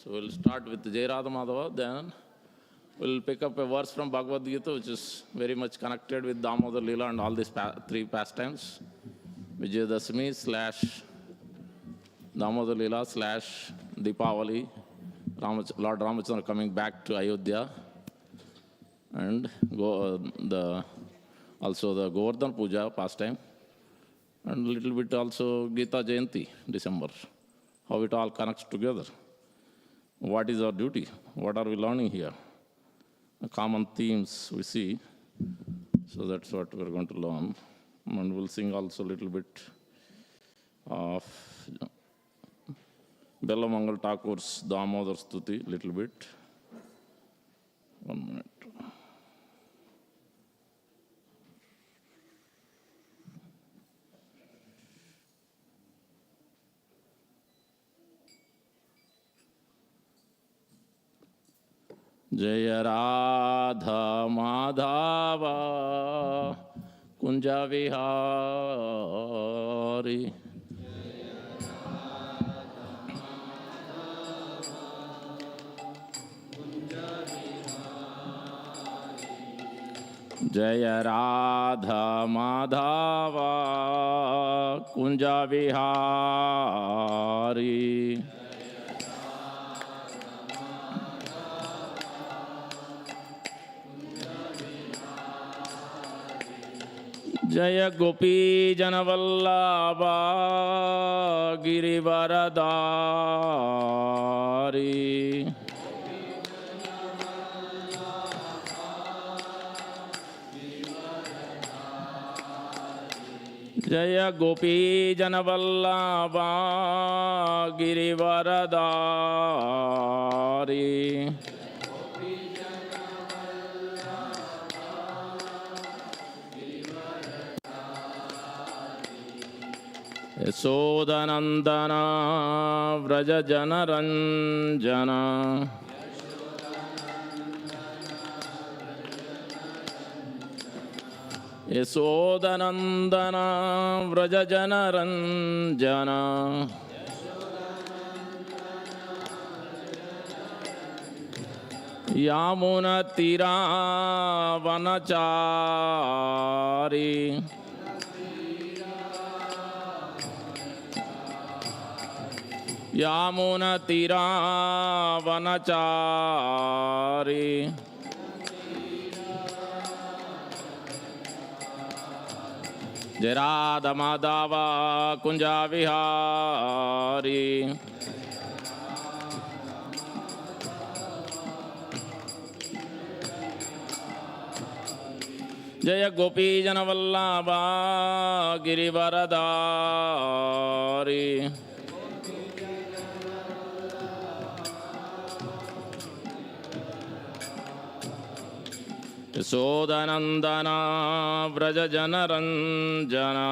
So we'll start with Jai Radha Madhava, then we'll pick up a verse from Bhagavad Gita, which is very much connected with Damodhar Lila and all these three pastimes. Vijayadashami / Damodhar Lila / Deepavali, Lord Ramachandra coming back to Ayodhya, and also the Govardhan Puja pastime, and a little bit also Gita Jayanti, December, how it all connects together. What is our duty? What are we learning here? The common themes we see. So that's what we're going to learn. And we'll sing also a little bit of Bellamangal Thakur's Damodar Stuti, little bit. 1 minute. Jaya Radha Madhava Kunja Vihari. Jaya Radha Madhava Kunja Vihari. Jaya Gopi Janavallabha Girivaradari. Jaya Gopi Janavallabha Girivaradari. Yashodanandana Vraja Janaranjana. Yashodanandana Vraja Janaranjana. Yamuna Tira Vanachari. Yamuna Tira Vanachari. Jai Radha Madhava Kunja Vihari. Jaya Gopi Janavallabha Girivaradari. Yashodanandana Vraja Janaranjana.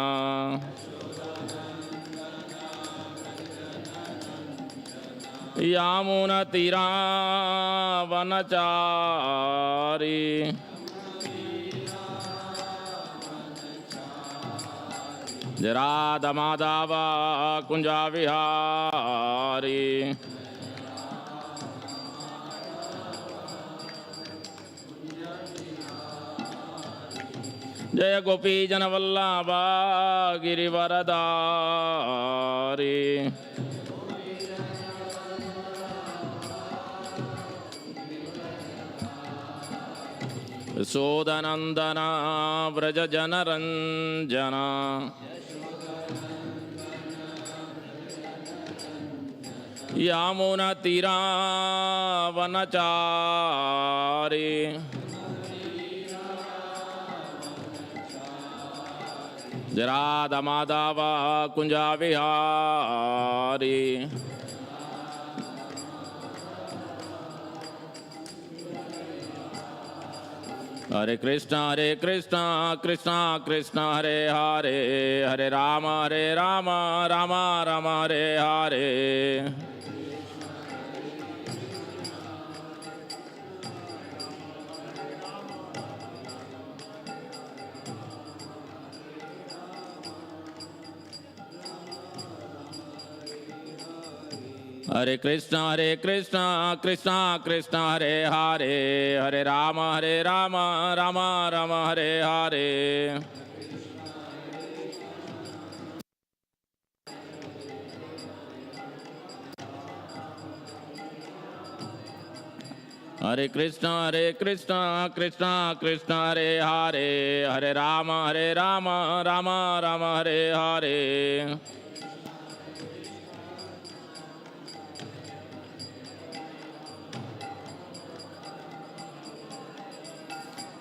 Yamuna Tira Vanachari. Jai Radha Madhava Kunja Vihari. Jaya Gopi Janavallabha Girivaradari. Yashodanandana Vraja Janaranjana. Yamuna Tira Vanachari. Jai Radha Madhava Kunja Vihari. Hare Krishna, Krishna Krishna, Hare Hare, Hare Rama, Rama Rama, Hare Hare. Hare Krishna, Krishna Krishna, Hare Hare, Hare Rama, Rama Rama, Hare Hare. Hare Krishna, Krishna Krishna, Hare Hare, Hare Rama, Rama Rama, Hare Hare.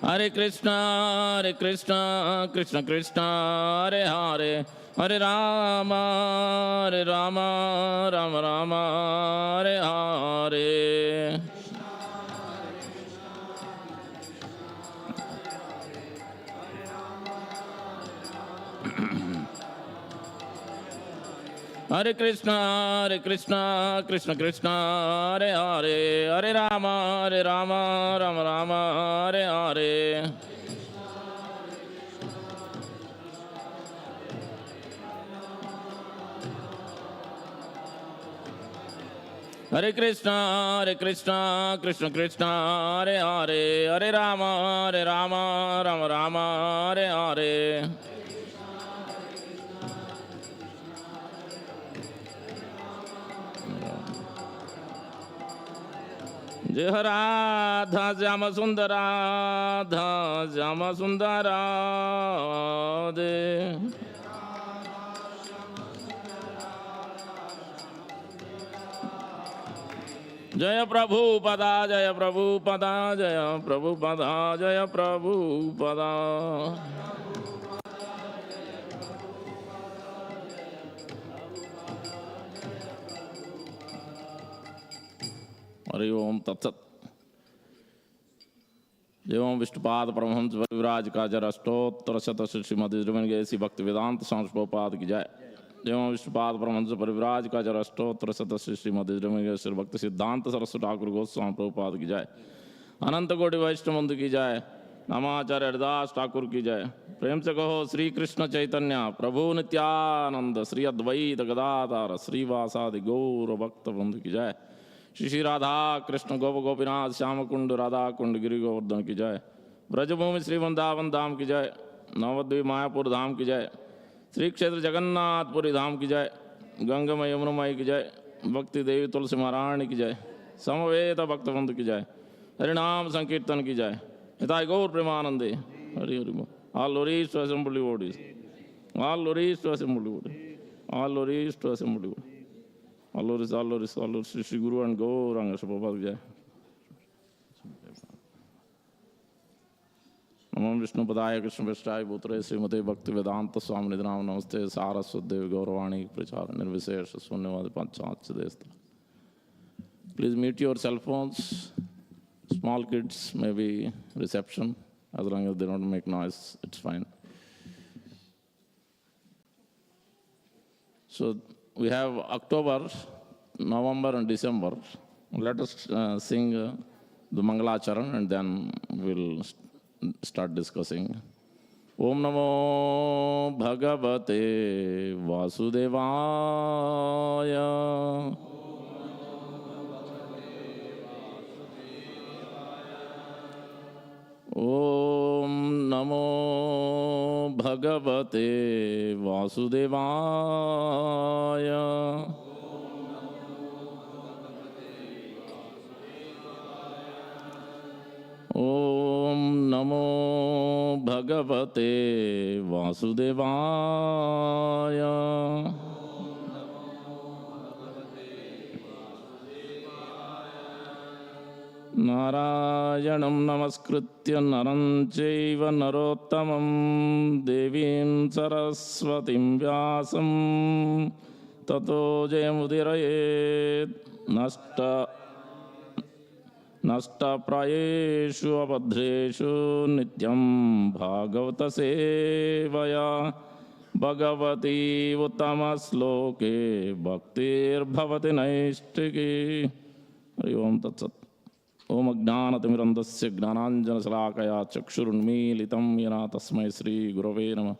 Hare Krishna, Krishna Krishna, Hare Hare, Hare Rama, Rama Rama, Hare Hare. Hare Krishna, Krishna Krishna, Hare Hare, Hare Rama, Rama Rama, Hare Hare. Hare Krishna, Krishna Krishna, Hare Hare, Hare Rama, Rama Rama, Hare Hare. जय राधा श्याम सुंदर राधा श्याम सुंदर राधे। जय प्रभु पदा, जय प्रभु पदा, जय प्रभु पदा, जय प्रभु पदा। हरि ओम तत्सत। जय ओम विष्णुपाद परमहंस परिव्राज का जर अष्टोत्तर शत श्रीमती श्री भक्ति वेदांत सांस्पोपाद की जय। जय ओम विष्णुपाद परमहंस परिव्राज का जर अष्टोत्तर शत श्रीमती श्री भक्ति सिद्धांत सरस्वती ठाकुर गोस्वामी प्रभुपाद की जय। अनंत कोटि वैष्णव की जय। नामाचार्य हरिदास ठाकुर की जय। प्रेम से कहो श्री कृष्ण चैतन्य प्रभु नित्यानंद श्री अद्वैत गदाधर श्रीवासादि गौर भक्त वृंद की जय। श्री श्री राधा कृष्ण गोप गोपीनाथ श्याम कुंड राधा कुंड गिरि गोवर्धन की जय। ब्रजभूमि श्री वृंदावन धाम की जय। नवद्वीप मायापुर धाम की जय। श्री क्षेत्र जगन्नाथपुरी धाम की जय। गंगमय यमुनमय की जय। भक्ति देवी तुलसी महारानी की जय। समवेत भक्तवंत की जय। हरिनाम संकीर्तन की जय। हिताय गौर प्रेमानंदे Hari Hari. All glories to assembled devotees. All glories to assembled devotees. All glories to assembled devotees. All glories, Shri Guru and Gauranga Prabhupada ki jai. नमो विष्णु पदाय कृष्ण पृष्ठाय भूतरे श्रीमते भक्ति वेदांत स्वामी नाम नमस्ते सारस्वत देव गौरवाणी प्रचार निर्विशेष शून्यवाद पांचाच देस्ता. Please mute your cell phones. Small kids maybe reception, as long as they don't make noise, it's fine. So we have October, November and December. Let us sing the Mangalacharan and then we'll start discussing. Om Namo Bhagavate Vasudevaya. Om Namo Bhagavate Vasudevaya. Om Namo Bhagavate Vasudevaya. Narayanam namaskritya naram chaiva narottamam devim saraswatim vyasam tato jayamudiraye nasta prayeshu abhadreshu nityam bhagavata sevaya bhagavati uttamasloke bhaktir bhavati naistiki. Hari Om Tatsat. ओम अज्ञानतिमिरन्धस्य ज्ञानाञ्जनशलाकया चक्षुरुन्मीलितं येन तस्मै श्रीगुरवे नमः.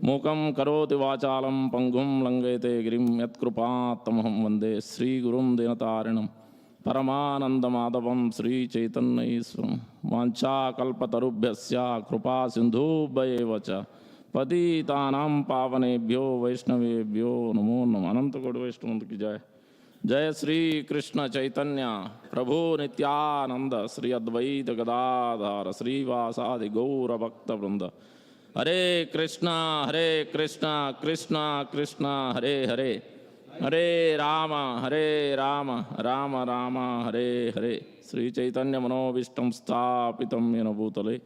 Mukam karoti vachalam pangum langete girim yatkrupatamaham vande Sri Gurum Dinatarinam Paramananda Madhavam Sri Chaitanya Iswaram Vancha kalpatarubhyasya krupa sindhu bhayevacha Patitanam pavanebhyo vaishnavebhyo namo namo Ananta Kodi Vaishnava ki jai. Jai Sri Krishna Chaitanya Prabhu Nityananda Sri Advaita Gadadhara Sri Vasadi Gaura Bhakta Vrinda Hare Krishna Krishna Krishna Hare Hare Hare Rama Rama Rama Hare Hare Sri Chaitanya Manobishtam Sthapitam Yena Bhutale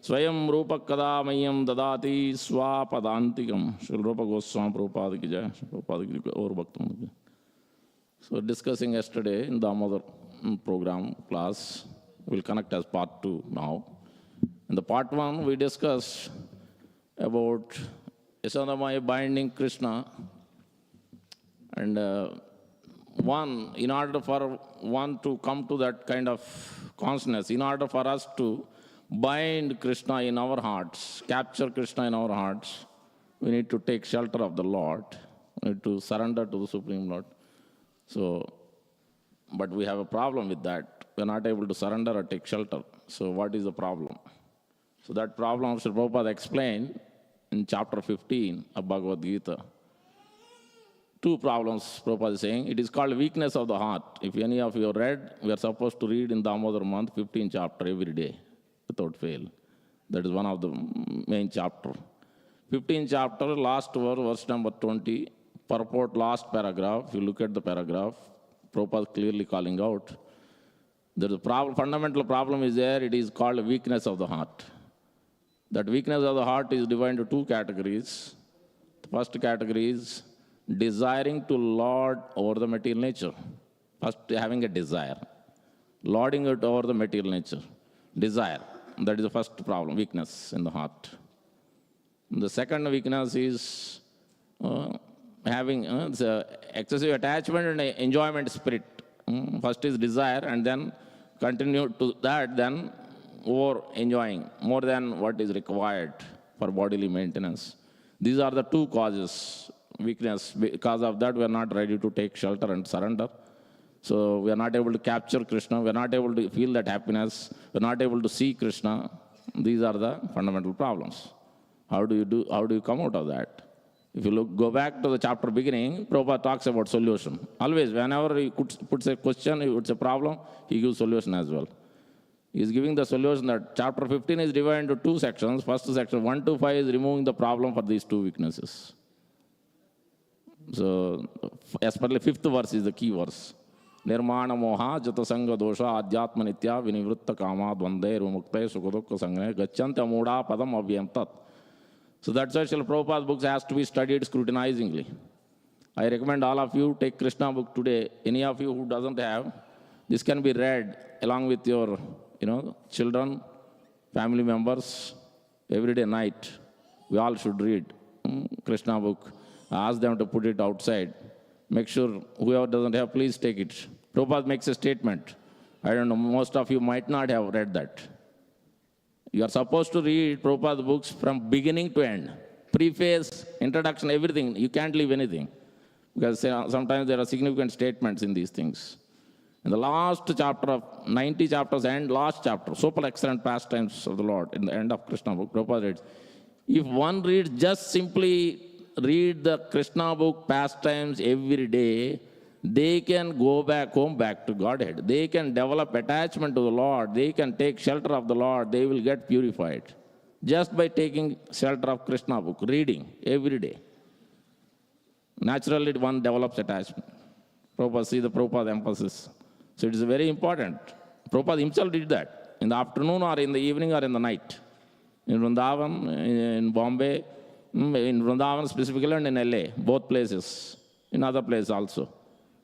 Swayam Rupa Kadamayam Dadati Swapadantikam Shri Rupa Goswami Prabhupada ki jai. Prabhupada ki Gaura Bhakta Vrinda. So discussing yesterday in the Damodhar program class, we'll connect as part 2 now. In the part 1, we discussed about Yasodamai binding Krishna. And in order for one to come to that kind of consciousness, in order for us to bind Krishna in our hearts, capture Krishna in our hearts, we need to take shelter of the Lord. We need to surrender to the Supreme Lord. So, but we have a problem with that. We are not able to surrender or take shelter. So what is the problem? So that problem Sri Prabhupada explained in chapter 15 of Bhagavad Gita. 2 problems Prabhupada is saying. It is called weakness of the heart. If any of you have read, we are supposed to read in Damodhar month 15 chapter every day without fail. That is one of the main chapter. 15 chapter, last verse number 20. Purport, last paragraph, if you look at the paragraph, Prabhupada clearly calling out. There is a problem, fundamental problem is there, it is called weakness of the heart. That weakness of the heart is divided into 2 categories. The first category is desiring to lord over the material nature. First, having a desire. Lording it over the material nature. Desire. That is the first problem, weakness in the heart. The second weakness is having excessive attachment and enjoyment spirit. First is desire and then continue to that, then over enjoying more than what is required for bodily maintenance. These are the 2 causes, weakness. Because of that, we are not ready to take shelter and surrender. So we are not able to capture Krishna. We are not able to feel that happiness. We are not able to see Krishna. These are the fundamental problems. How do you come out of that? If you go back to the chapter beginning, Prabhupada talks about solution. Always, whenever he puts a question, he puts a problem, he gives solution as well. He is giving the solution that chapter 15 is divided into 2 sections. First section 1 to 5 is removing the problem for these 2 weaknesses. So, especially 5th verse is the key verse. Nirmana moha jatasanga dosha adhyatma nitya vinivritta kama dvande rumukte sukadukka sangre gacchanta muda padam avyam tat. So that's why Srila Prabhupada's books has to be studied scrutinizingly. I recommend all of you take Krishna book today. Any of you who doesn't have, this can be read along with your, children, family members, every day night. We all should read Krishna book. Ask them to put it outside. Make sure whoever doesn't have, please take it. Prabhupada makes a statement. I don't know, most of you might not have read that. You are supposed to read Prabhupada's books from beginning to end. Preface, introduction, everything. You can't leave anything. Because sometimes there are significant statements in these things. In the last chapter of 90 chapters and last chapter, super excellent pastimes of the Lord, in the end of Krishna book, Prabhupada reads, if one reads, just simply read the Krishna book pastimes every day, they can go back home, back to Godhead. They can develop attachment to the Lord. They can take shelter of the Lord. They will get purified. Just by taking shelter of Krishna book, reading every day. Naturally, one develops attachment. Prabhupada, see the Prabhupada emphasis. So it is very important. Prabhupada himself did that. In the afternoon or in the evening or in the night. In Vrindavan, in Bombay, in Vrindavan specifically and in LA, both places. In other places also.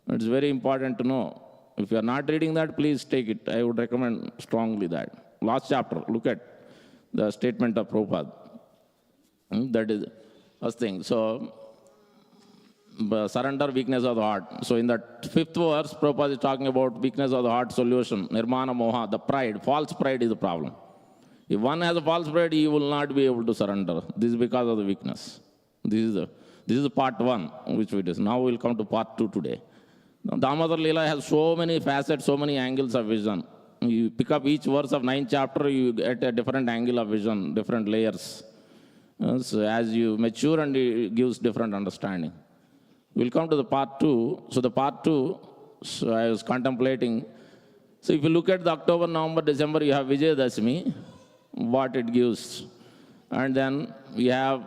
It's very important to know. If you are not reading that, please take it. I would recommend strongly that. Last chapter, look at the statement of Prabhupada. That is first thing. So, surrender, weakness of the heart. So in that 5th verse, Prabhupada is talking about weakness of the heart solution. Nirmana moha, the pride, false pride is the problem. If one has a false pride, he will not be able to surrender. This is because of the weakness. This is part one, which we did. Now we'll come to part two today. Now, Damodhar Lila has so many facets, so many angles of vision. You pick up each verse of 9th chapter, you get a different angle of vision, different layers. So as you mature, and it gives different understanding. We'll come to the part two. So the part two, so I was contemplating. So if you look at the October, November, December, you have Vijayadashmi, what it gives. And then we have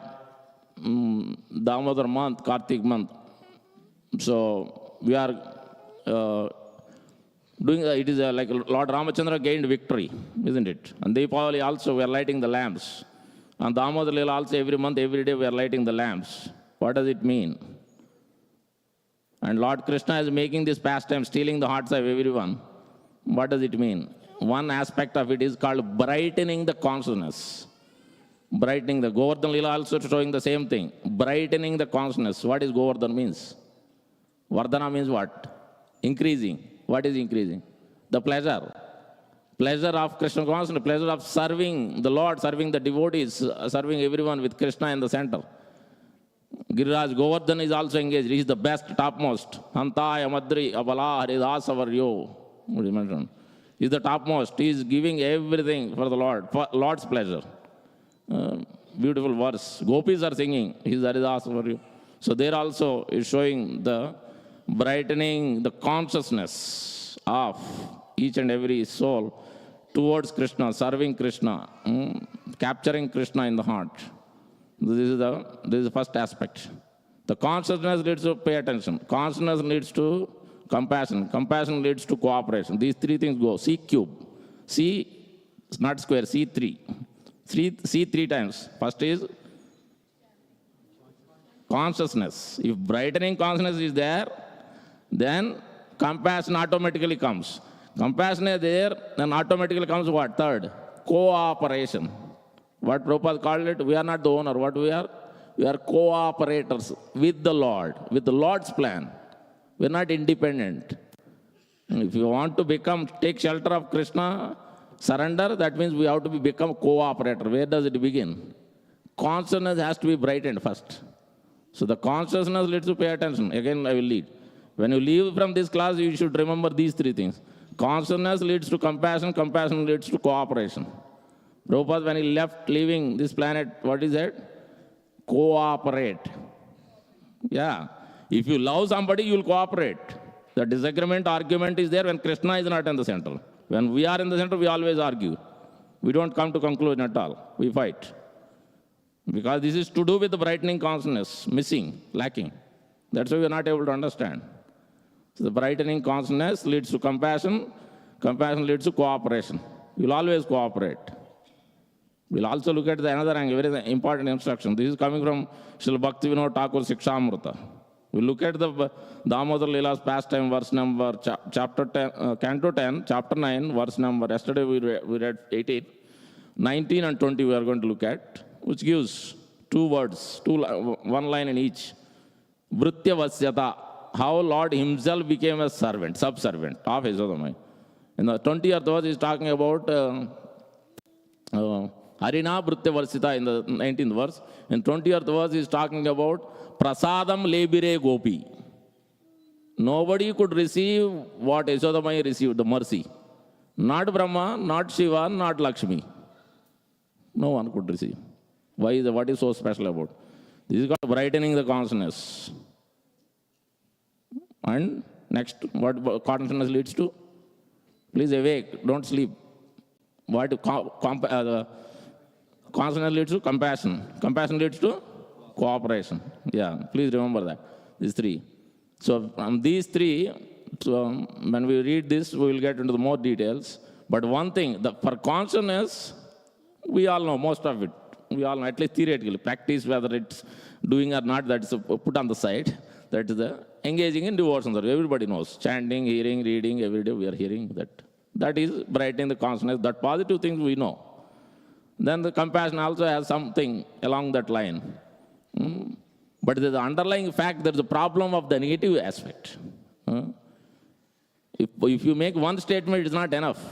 Damodar month, Kartik month. So we are doing, it is like Lord Ramachandra gained victory, isn't it? And Deepavali also, we are lighting the lamps. And Damodar Lila also, every month, every day, we are lighting the lamps. What does it mean? And Lord Krishna is making this pastime, stealing the hearts of everyone. What does it mean? One aspect of it is called brightening the consciousness. Brightening the Govardhan Lila also showing the same thing. Brightening the consciousness. What is Govardhan means? Vardhana means what? Increasing. What is increasing? The pleasure. Pleasure of Krishna consciousness, pleasure of serving the Lord, serving the devotees, serving everyone with Krishna in the center. Giriraj Govardhan is also engaged. He is the best, topmost. Hantaya Madri Abala Haridas Avaryo. What do you mention? He is the topmost. He is giving everything for the Lord, for Lord's pleasure. Beautiful verse. Gopis are singing. He is Haridas Avaryo. So there also is showing the brightening the consciousness of each and every soul towards Krishna, serving Krishna, capturing Krishna in the heart. This is the first aspect. The consciousness leads to pay attention. Consciousness leads to compassion. Compassion leads to cooperation. These three things go. C cube. C, not square, C3. C three times. First is consciousness. If brightening consciousness is there, then compassion automatically comes. Compassion is there, then automatically comes what? Third, cooperation. What Prabhupada called it, we are not the owner. What we are? We are cooperators with the Lord, with the Lord's plan. We are not independent. If you want to take shelter of Krishna, surrender, that means we have to become cooperator. Where does it begin? Consciousness has to be brightened first. So the consciousness leads to pay attention. Again, I will lead. When you leave from this class, you should remember these three things. Consciousness leads to compassion, compassion leads to cooperation. Prabhupada, when he left leaving this planet, what is that? Cooperate. Yeah. If you love somebody, you will cooperate. The disagreement, argument is there when Krishna is not in the center. When we are in the center, we always argue. We don't come to conclusion at all. We fight. Because this is to do with the brightening consciousness, missing, lacking. That's why we are not able to understand. So the brightening consciousness leads to compassion. Compassion leads to cooperation. You will always cooperate. We'll also look at another angle, very important instruction. This is coming from Srila Bhaktivinoda Thakur Sikshamrita. We'll look at the Damodhar Lila's pastime, verse number, chapter 10, Canto 10, chapter 9, verse number. Yesterday we read 18. 19 and 20 we are going to look at, which gives two words, one line in each. Vritya Vasyata, how Lord himself became a servant, subservient of Yasodamai. In the 20th verse, he is talking about Harina Vritya Varsita in the 19th verse. In 20th verse, he is talking about Prasadam Lebire Gopi. Nobody could receive what Yasodamai received, the mercy. Not Brahma, not Shiva, not Lakshmi. No one could receive. What is so special about? This is called brightening the consciousness. And next, what consciousness leads to? Please awake, don't sleep. Consciousness leads to compassion. Compassion leads to cooperation. Yeah, please remember that. These three. So from these three, when we read this, we will get into the more details. But one thing, for consciousness, we all know most of it. We all know, at least theoretically. Practice, whether it's doing or not, that is put on the side. That is the engaging in devotion. Everybody knows. Chanting, hearing, reading, every day we are hearing that. That is brightening the consciousness. That positive things we know. Then the compassion also has something along that line. But the underlying fact, there's a problem of the negative aspect. If you make one statement, it's not enough.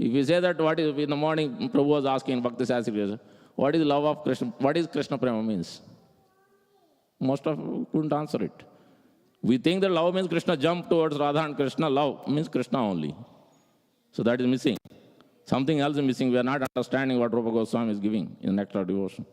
If you say that, what is, in the morning, Prabhu was asking Bhakti Shastri, what is love of Krishna? What is Krishna Prema means? Most of you couldn't answer it. We think that love means Krishna jump towards Radha, and Krishna love means Krishna only. So that is missing. Something else is missing. We are not understanding what Rupa Goswami is giving in Nectar of Devotion.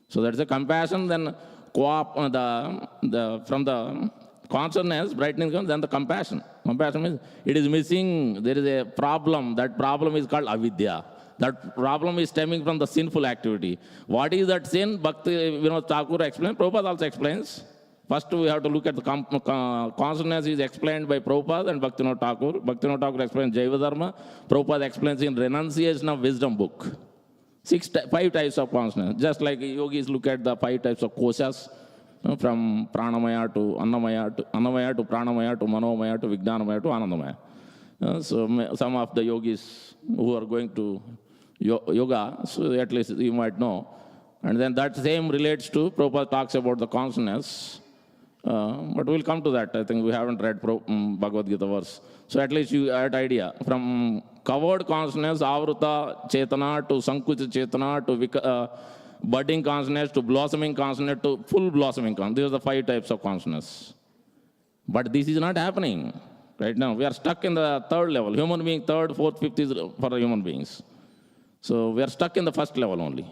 So that's a compassion, then from the consciousness, brightening comes, then the compassion. Compassion means it is missing, there is a problem. That problem is called avidya. That problem is stemming from the sinful activity. What is that sin? Bhakti Vinod Thakur explains, Prabhupada also explains. First we have to look at the consciousness is explained by Prabhupada and Bhaktivinoda Thakur. Bhaktivinoda Thakur explains Jaiva Dharma. Prabhupada explains in Renunciation of Wisdom book. 5 types of consciousness. Just like yogis look at the 5 types of koshas, from pranamaya to annamaya to pranamaya to manomaya to vijnanamaya to anandamaya. So some of the yogis who are going to yoga, so at least you might know. And then that same relates to, Prabhupada talks about the consciousness. But we'll come to that. I think we haven't read Bhagavad Gita verse. So at least you had idea. From covered consciousness, Avruta Chetana, to Sankucha Chetana, to budding consciousness, to blossoming consciousness, to full blossoming consciousness. These are the 5 types of consciousness. But this is not happening right now. We are stuck in the 3rd level. Human being, 3rd, 4th, 5th is for human beings. So we are stuck in the 1st level only.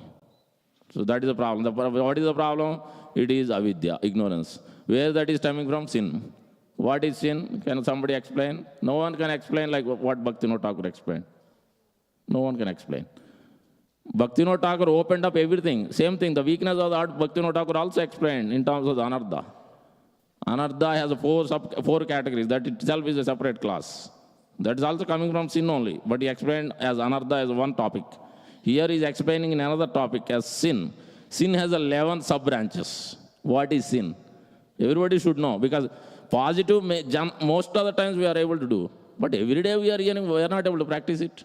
So that is the problem. What is the problem? It is avidya, ignorance. Where that is stemming from? Sin. What is sin? Can somebody explain? No one can explain like what Bhaktivinoda Thakur explained. No one can explain. Bhaktivinoda Thakur opened up everything. Same thing, the weakness of the heart, Bhaktivinoda Thakur also explained in terms of the anartha. Anartha has 4 categories. That itself is a separate class. That is also coming from sin only. But he explained as anartha as one topic. Here he is explaining in another topic as sin. Sin has 11 sub-branches. What is sin? Everybody should know, because positive, most of the times we are able to do. But every day we are hearing, we are not able to practice it.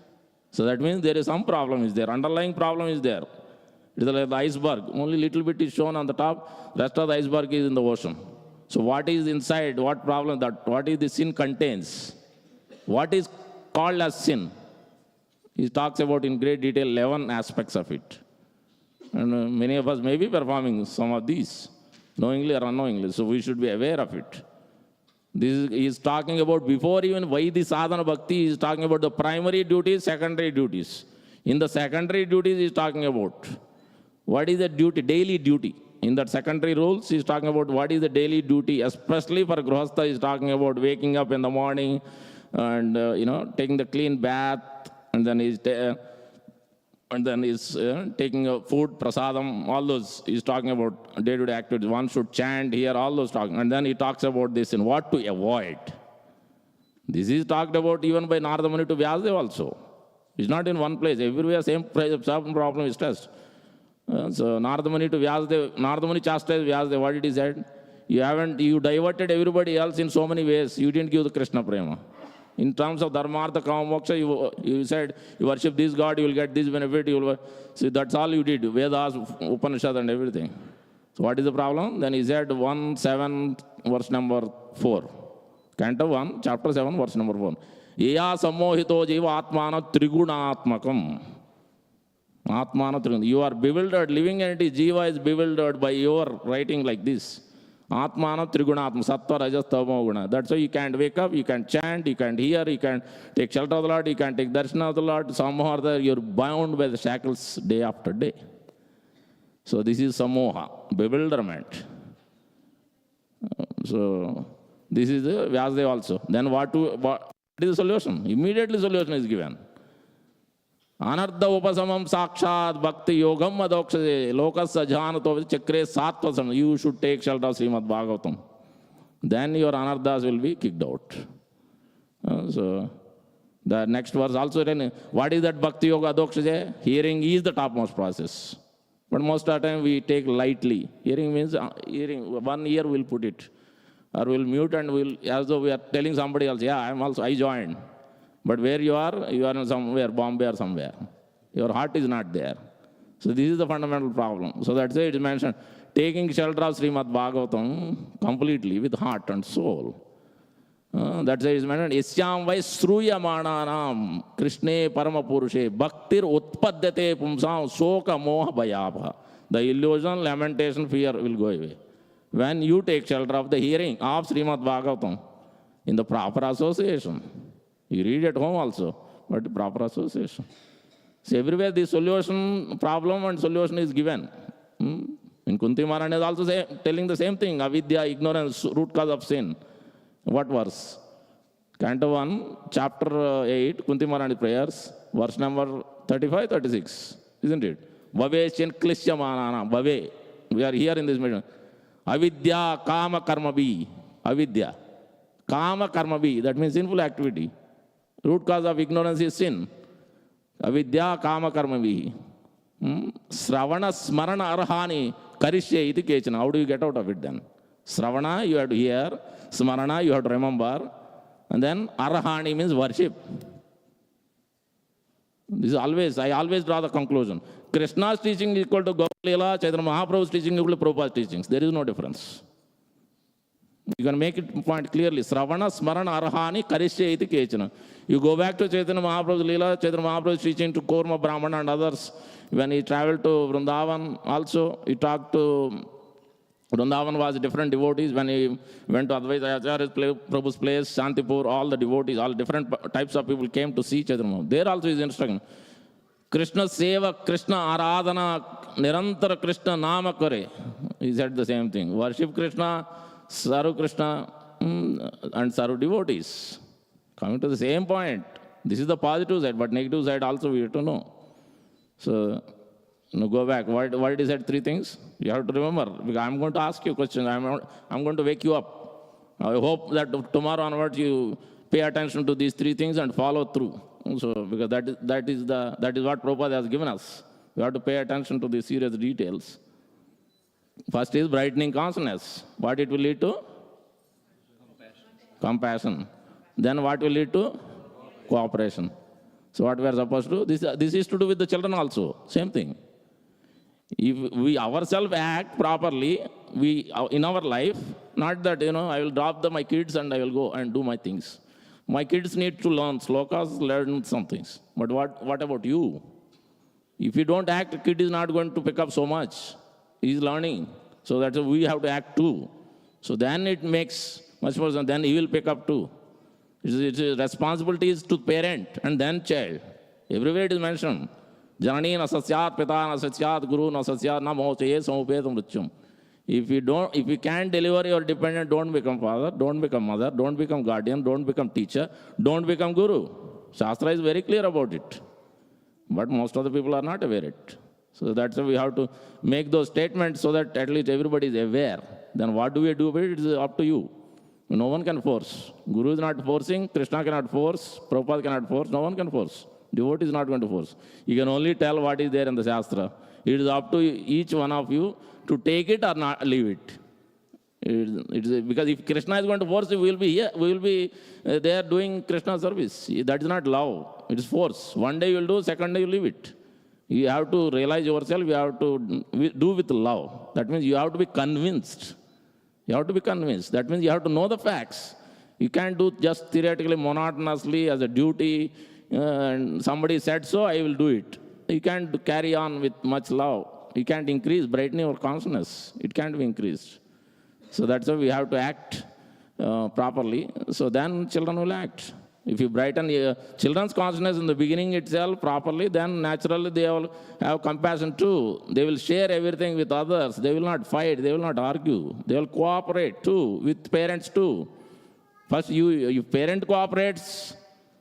So that means there is some problem is there. Underlying problem is there. It is like the iceberg. Only little bit is shown on the top. Rest of the iceberg is in the ocean. So what is inside? What problem? What is the sin contains? What is called as sin? He talks about in great detail 11 aspects of it. And many of us may be performing some of these, knowingly or unknowingly. So we should be aware of it. He is talking about, before even why the sadhana bhakti, he is talking about the primary duties, secondary duties. In the secondary duties, he is talking about what is the duty, daily duty. In that secondary rules, he is talking about what is the daily duty, especially for Grihastha. He is talking about waking up in the morning and taking the clean bath, and then he's taking a food, prasadam, all those. He's talking about day-to-day activities. One should chant here, all those talking. And then he talks about this and what to avoid. This is talked about even by Narada Muni to Vyasadeva also. It's not in one place. Everywhere same problem is stressed. So Narada Muni to Vyasadeva, Narada Muni chastised Vyasadeva. What did he say? You diverted everybody else in so many ways. You didn't give the Krishna Prema. In terms of dharmartha, kama, moksha, you said, you worship this God, you will get this benefit. See, that's all you did. Vedas, Upanishad and everything. So what is the problem? Then he said 1:7, verse number 4. Canto 1, chapter 7, verse number 4. Yaya sammohito jiva atmana trigunatmakam. Atmana triguna. You are bewildered. Living entity, jiva is bewildered by your writing like this. Atmana trigunatma, sattva, rajas, tama, guna. That's why you can't wake up, you can't chant, you can't hear, you can't take shelter of the Lord, you can't take darshan of the Lord. Somehow or other, you're bound by the shackles day after day. So this is samoha, bewilderment. So this is the Vyasadeva also. Then what is the solution? Immediately solution is given. Anartha upasamam sakshat bhakti yogam adokshade lokasya jhanato chakre sattvasam. You should take shelter of Srimad Bhagavatam. Then your anarthas will be kicked out. So the next verse also, what is that bhakti yoga adokshade? Hearing is the topmost process. But most of the time we take lightly. Hearing means, 1 year we'll put it. Or we'll mute and we'll, as though we are telling somebody else, yeah, I joined. But where you are in somewhere, Bombay or somewhere. Your heart is not there. So this is the fundamental problem. So that's why it is mentioned, taking shelter of Srimad Bhagavatam completely with heart and soul. That's why it's mentioned, Isyam vai sruyamananam Krishne paramapurushe bhaktir utpadyate pumsam soka moha bhayabha. The illusion, lamentation, fear will go away. When you take shelter of the hearing of Srimad Bhagavatam in the proper association, you read at home also, but proper association. So everywhere the solution, problem and solution is given. In Kunti Maharani is also telling the same thing, avidya, ignorance, root cause of sin. What verse? Canto 1, chapter 8, Kunti Maharani prayers, verse number 35, 36, isn't it? Bhave chen klishyamanana, bhave. We are here in this meeting. Avidya kama karma bhi. Avidya. Kama karma bhi. That means sinful activity. Root cause of ignorance is sin. Avidya kama karma bhi. Sravana smarana arhani karishye iti kechana. How do you get out of it then? Sravana, you have to hear. Smarana, you have to remember. And then arhani means worship. This is always, I always draw the conclusion. Krishna's teaching is equal to Gopal Lila, Chaitanya Mahaprabhu's teaching is equal to Prabhupada's teachings. There is no difference. You can make it point clearly. Sravana, Smarana, Arhani, Karishya iti kechana. You go back to Chaitanya Mahaprabhu's Lila, Chaitanya Mahaprabhu's teaching to Kurma, Brahmana and others. When he traveled to Vrindavan also, he talked to Vrindavan was different devotees. When he went to Advaita Acharya Prabhu's place, Shantipur, all the devotees, all different types of people came to see Chaitanya Mahaprabhu. There also is instruction. Krishna Seva, Krishna Aradhana, Nirantara Krishna Nama Kare. He said the same thing. Worship Krishna, serve Krishna, and serve devotees. Coming to the same point. This is the positive side, but negative side also we have to know. So, go back. Why did he said three things? You have to remember, because I'm going to ask you questions. I'm going to wake you up. I hope that tomorrow onwards you pay attention to these three things and follow through. So, because that is what Prabhupada has given us. We have to pay attention to the serious details. First is brightening consciousness. What it will lead to? Compassion. Then what will lead to? Cooperation. So what we are supposed to do? This is to do with the children also. Same thing. If we ourselves act properly, in our life, not that, I will drop my kids and I will go and do my things. My kids need to learn slokas, learn some things. But what about you? If you don't act, the kid is not going to pick up so much. He is learning. So that's why we have to act too. So then it makes much more sense. Then he will pick up too. Its responsibility is to parent and then child. Everywhere it is mentioned. Janani na sasyat, pita na sasyat, guru na sasyat, na mochaye samupetam mrityum. If you can't deliver your dependent, don't become father, don't become mother, don't become guardian, don't become teacher, don't become guru. Shastra is very clear about it. But most of the people are not aware of it. So that's why we have to make those statements so that at least everybody is aware. Then what do we do about it? It is up to you. No one can force. Guru is not forcing, Krishna cannot force, Prabhupada cannot force, no one can force. Devotee is not going to force. You can only tell what is there in the Shastra. It is up to each one of you to take it or not leave it. Because if Krishna is going to force you, we will be here. We will be there doing Krishna service. That is not love. It is force. One day you will do, second day you leave it. You have to realize yourself. You have to do with love. That means you have to be convinced. You have to be convinced. That means you have to know the facts. You can't do just theoretically, monotonously as a duty. And somebody said so, I will do it. You can't carry on with much love. You can't increase, brighten your consciousness. It can't be increased. So that's why we have to act properly. So then children will act. If you brighten children's consciousness in the beginning itself properly, then naturally they will have compassion too. They will share everything with others. They will not fight. They will not argue. They will cooperate too with parents too. First, you parent cooperates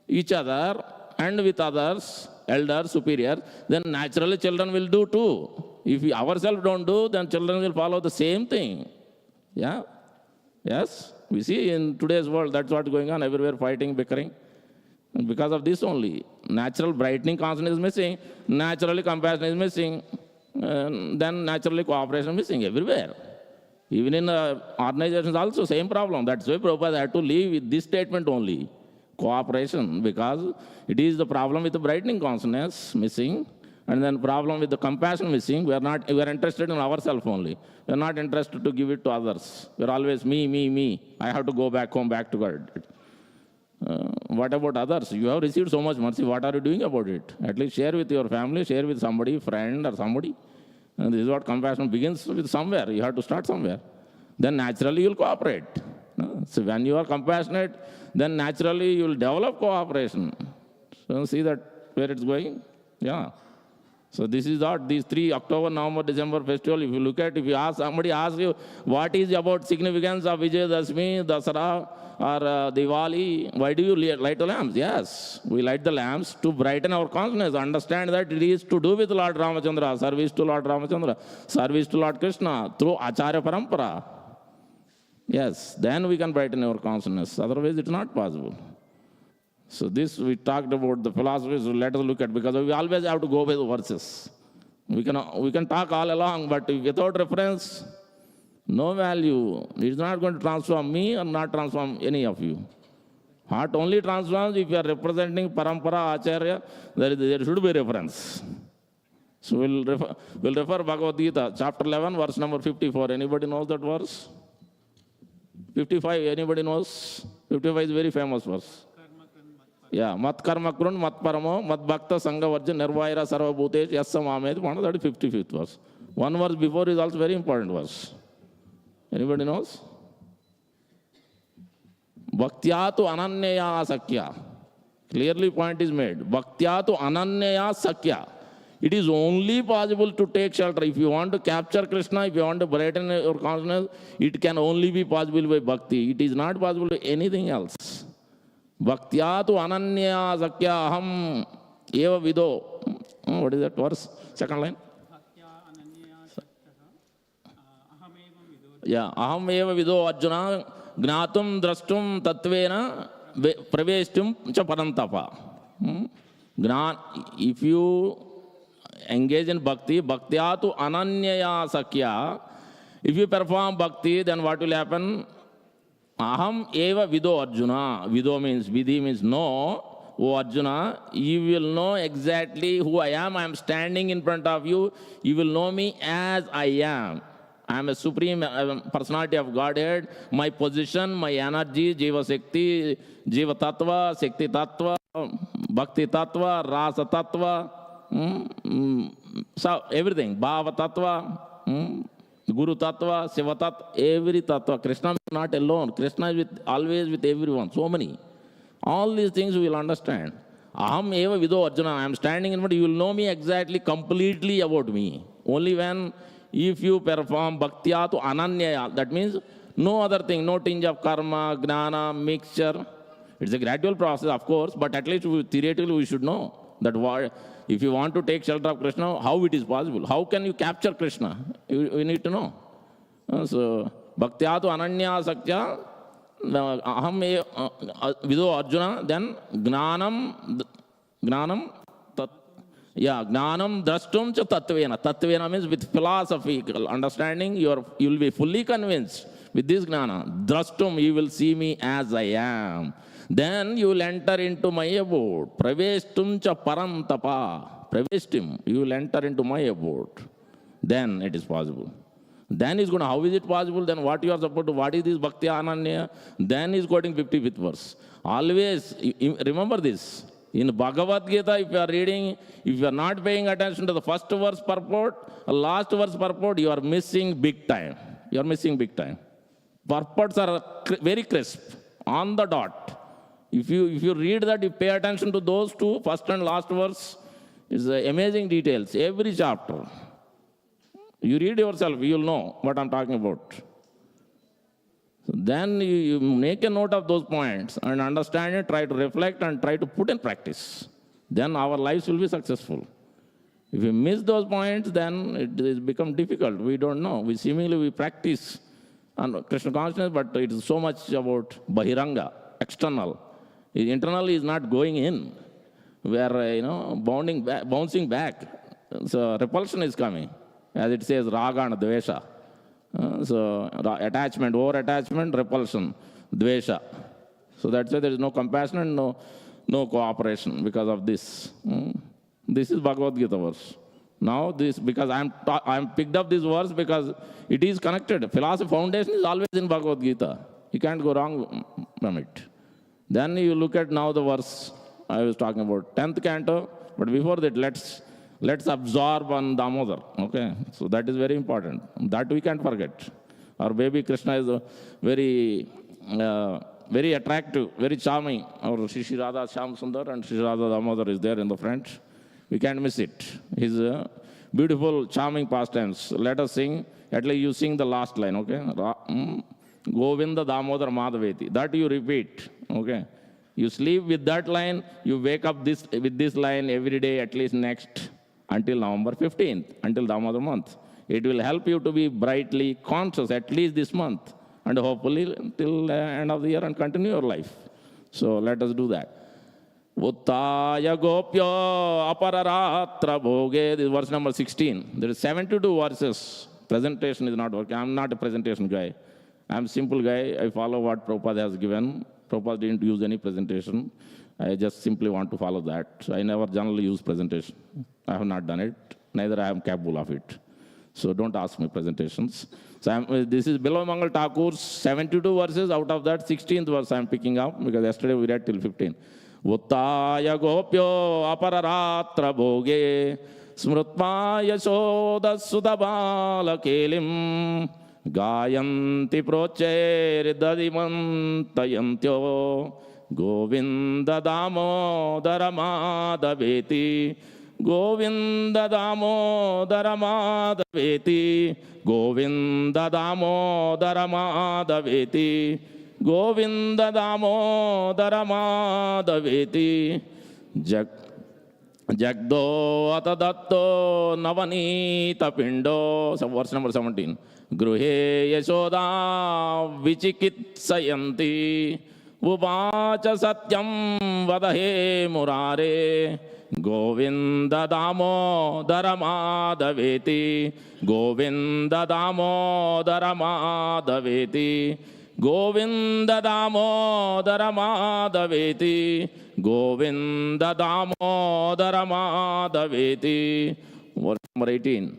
each other and with others, elders, superiors, then naturally children will do too. If we ourselves don't do, then children will follow the same thing. Yeah? Yes? We see in today's world, that's what's going on, everywhere fighting, bickering. And because of this only, natural brightening consciousness is missing, naturally compassion is missing, and then naturally cooperation is missing everywhere. Even in organizations also, same problem. That's why Prabhupada had to leave with this statement only. Cooperation, because it is the problem with the brightening consciousness missing, and then problem with the compassion missing. We are interested in ourselves only. We are not interested to give it to others. We are always me. I have to go back home, back to God. What about others? You have received so much mercy. What are you doing about it? At least share with your family, share with somebody, friend or somebody. And this is what compassion begins with somewhere. You have to start somewhere. Then naturally you will cooperate. So when you are compassionate, then naturally you will develop cooperation. So see that where it's going? Yeah. So this is what these 3 October, November, December festival. If you look at, if you ask somebody asks you what is about significance of Vijayadashmi, Dasara, or Diwali, why do you light the lamps? Yes, we light the lamps to brighten our consciousness. Understand that it is to do with Lord Ramachandra, service to Lord Ramachandra, service to Lord Krishna through Acharya Parampara. Yes, then we can brighten our consciousness. Otherwise, it's not possible. So this we talked about the philosophy, so let us look at, because we always have to go by the verses. We can talk all along, but without reference, no value. It's not going to transform me or not transform any of you. Heart only transforms if you are representing Parampara, Acharya, there should be reference. So we'll refer Bhagavad Gita, chapter 11, verse number 54. Anybody knows that verse? 55, anybody knows? 55 is very famous verse. Yeah, mat karma krun, mat paramo, mat bhakta sangha varja nirvaira sarva bhutesh yassa mamed. That is 55th verse. One verse before is also very important verse. Anybody knows? Bhaktyatu ananyaya sakya. Clearly point is made. Bhaktyatu ananyaya sakya. It is only possible to take shelter. If you want to capture Krishna, if you want to brighten your consciousness, it can only be possible by bhakti. It is not possible by anything else. Bhaktyatu ananya sakya aham eva vido. What is that verse? Second line. Yeah, aham eva vido Arjuna gnatum drastum tattvena praveshtum cha parantapa. If you engage in bhakti, bhaktyatu ananyaya sakya. If you perform bhakti, then what will happen? Aham eva vido Arjuna. Vido means, vidhi means know. O Arjuna, you will know exactly who I am. I am standing in front of you. You will know me as I am. I am a supreme personality of Godhead. My position, my energy, Jiva Shakti, Jiva Tattva, Shakti Tattva, Bhakti Tattva, Rasa Tattva, so everything, Bhava Tattva, Guru Tattva, Shiva Tattva, every Tattva. Krishna is not alone. Krishna is always with everyone, so many. All these things we will understand. Aham eva vido Arjuna. I am standing in front, you will know me exactly, completely about me. Only when, if you perform bhaktya to ananyaya, that means no other thing, no tinge of karma, gnana, mixture. It's a gradual process, of course, but at least theoretically we should know that if you want to take shelter of Krishna, how it is possible? How can you capture Krishna? You need to know. So, bhaktya to ananya sakya, aham vido Arjuna, then gnanam, gnanam drastum cha tattvena. Tattvena means with philosophical understanding, you will be fully convinced. With this gnana, drastum, you will see me as I am. Then you will enter into my abode. Praveshtum cha parantapa. Praveshtum, you will enter into my abode. Then it is possible. Then is going to, how is it possible? Then what you are supposed to, what is this Bhakti Ananya? Then is quoting 55th verse. Always, remember this. In Bhagavad Gita, if you are reading, if you are not paying attention to the first verse purport, last verse purport, you are missing big time. You are missing big time. Purports are very crisp, on the dot. If you read that, you pay attention to those two, first and last verse, it's amazing details, every chapter. You read yourself, you will know what I'm talking about. So then you make a note of those points and understand it, try to reflect and try to put in practice. Then our lives will be successful. If we miss those points, then it has become difficult. We don't know. We practice on Krishna consciousness, but it is so much about Bahiranga, external. Internal is not going in. We are, bouncing back. So repulsion is coming. As it says, raga and dvesha. So attachment, over-attachment, repulsion, dvesha. So that's why there is no compassion and no cooperation because of this. This is Bhagavad Gita verse. Now this, because I am picked up this verse because it is connected. Philosophy foundation is always in Bhagavad Gita. You can't go wrong from it. Then you look at now the verse I was talking about, 10th canto, but before that, let's absorb on Damodhar, okay? So that is very important. That we can't forget. Our baby Krishna is a very attractive, very charming. Our Shri Radha Shyam Sundar and Shri Radha Damodhar is there in the front. We can't miss it. His beautiful, charming pastimes. Let us sing. At least you sing the last line, okay? Govinda Damodhar Madhaveti. That you repeat, okay? You sleep with that line, you wake up with this line every day, at least next, until November 15th, until Damodhar month. It will help you to be brightly conscious, at least this month, and hopefully until the end of the year and continue your life. So let us do that. Uttaya Gopya Apararatra Bhoge. This is verse number 16. There is 72 verses. Presentation is not working. I'm not a presentation guy. I'm a simple guy. I follow what Prabhupada has given. Prabhupada didn't use any presentation. I just simply want to follow that. I never generally use presentation. I have not done it. Neither I am capable of it. So don't ask me presentations. So this is Bilwa Mangal Thakur's 72 verses. Out of that, 16th verse I'm picking up because yesterday we read till 15. Uttaya Gopyo Apararatra Bhoge Smrutma Yashoda Sudabala Kelim Gayanti Procher Dadimantayantyo Govinda Damodhara Madhaveti Govinda Damodhara Madhaveti Govinda Damodhara Madhaveti Govinda Damodhara Madhaveti Jagdo Atadatto Navanita Pindo. So verse number 17. Gruhe Yashoda Vichikitsayanti Uvacha Satyam Vadahe Murare Govinda Damodhara Madhaveti Govinda Damodhara Madhaveti Govinda Damodhara Madhaveti Govinda Damodhara Madhaveti. Verse number 18.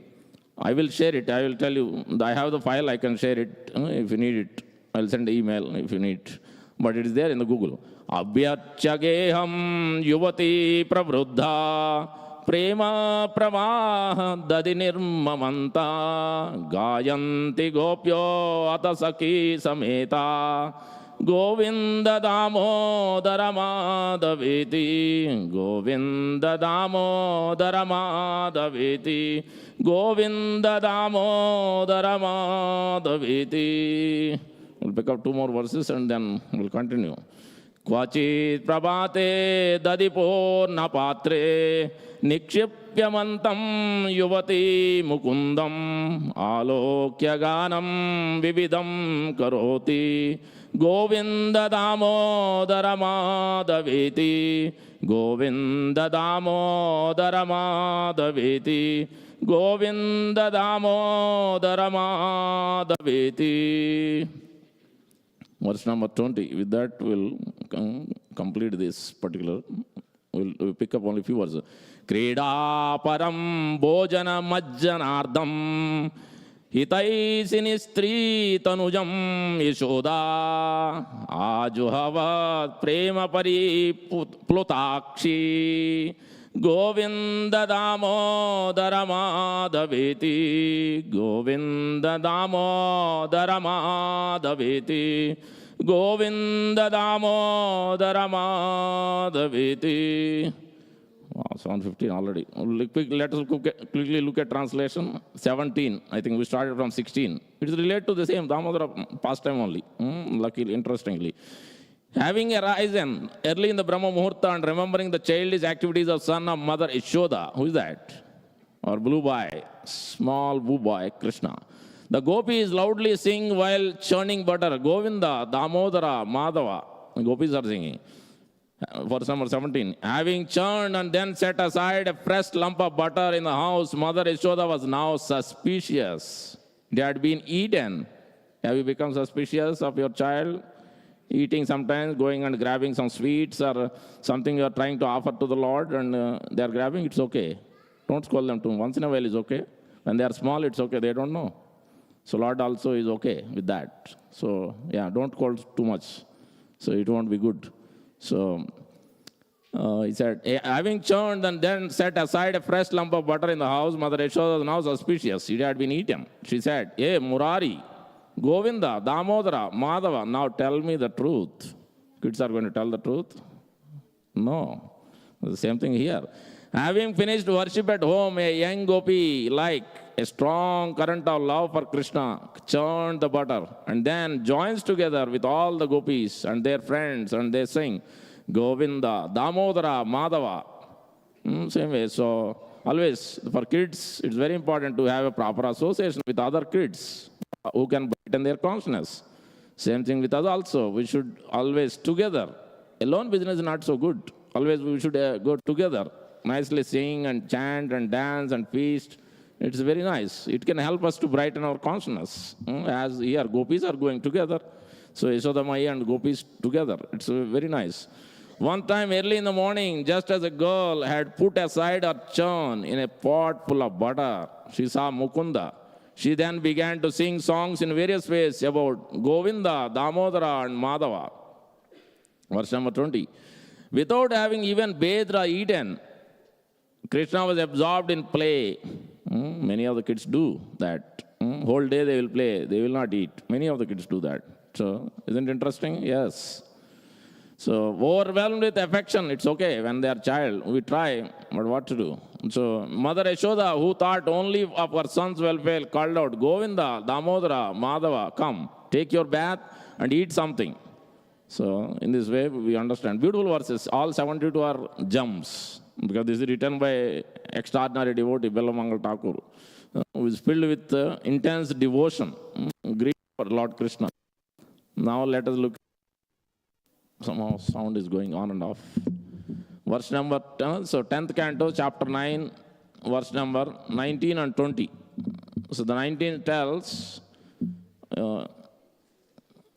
I will share it. I will tell you. I have the file. I can share it if you need it. I'll send an email if you need. But it is there in the Google. Abhyachageham yuvati pravruddha prema pravaha dadi nirmamanta gayanti gopyo atasaki sameta Govinda Damodhara Madhaveti Govinda Damodhara Madhaveti Govinda Damodhara Madhaveti. We'll pick up two more verses and then we'll continue. Kvachit prabhate dadipurna patre nikshipyamantam yuvati mukundam alokya ganam vividam karoti Govinda Damodhara Madhaveti Govinda Damodhara Madhaveti Govinda Damodhara Madhaveti. Verse number 20. With that, we'll complete this particular. We'll pick up only a few verses. Krida param bhojana majjanardam hitaisini stri tanujam yashoda ajuhavat prema pari plutakshi Govinda Damodhara Madhaveti Govinda Damodhara Madhaveti Govinda Damodhara Madhaveti. Wow, 7:15 already. Let us quickly look at translation. 17. I think we started from 16. It is related to the same Damodhara pastime only. Luckily, interestingly. Having arisen early in the Brahma Muhurta and remembering the childish activities of son of mother Yashoda. Who is that? Or blue boy, small blue boy, Krishna. The gopis loudly sing while churning butter. Govinda, Damodhara, Madhava. The gopis are singing. Verse number 17. Having churned and then set aside a fresh lump of butter in the house, Mother Yashoda was now suspicious. It had been eaten. Have you become suspicious of your child? Eating sometimes, going and grabbing some sweets or something you are trying to offer to the Lord and they are grabbing, it's okay. Don't scold them too much. Once in a while is okay. When they are small, it's okay. They don't know. So Lord also is okay with that. So yeah, don't scold too much. So it won't be good. So he said, having churned and then set aside a fresh lump of butter in the house, Mother Yashoda was now suspicious. It had been eaten. She said, hey, Murari, Govinda, Damodhara, Madhava, now tell me the truth. Kids are going to tell the truth? No. The same thing here. Having finished worship at home, a young gopi, like a strong current of love for Krishna, churned the butter and then joins together with all the gopis and their friends and they sing, Govinda, Damodhara, Madhava. Same way. So, always, for kids, it's very important to have a proper association with other kids who can brighten their consciousness. Same thing with us also. We should always together. Alone business is not so good. Always we should go together. Nicely sing and chant and dance and feast. It's very nice. It can help us to brighten our consciousness. As here, gopis are going together. So Yashoda Maya and gopis together. It's very nice. One time early in the morning, just as a girl had put aside her churn in a pot full of butter, she saw Mukunda. She then began to sing songs in various ways about Govinda, Damodhara and Madhava. Verse number 20. Without having even bathed or eaten, Krishna was absorbed in play. Many of the kids do that. Whole day they will play, they will not eat. Many of the kids do that. So, isn't it interesting? Yes. So, overwhelmed with affection, it's okay when they are child. We try, but what to do? So, Mother Yashoda, who thought only of her son's welfare, called out, Govinda, Damodhara, Madhava, come, take your bath and eat something. So, in this way, we understand. Beautiful verses, all 72 are gems, because this is written by extraordinary devotee, Bellamangal Thakur, who is filled with intense devotion, grief for Lord Krishna. Now, let us look. Somehow sound is going on and off. Verse number 10, so 10th canto, chapter 9, verse number 19 and 20. So the 19 tells,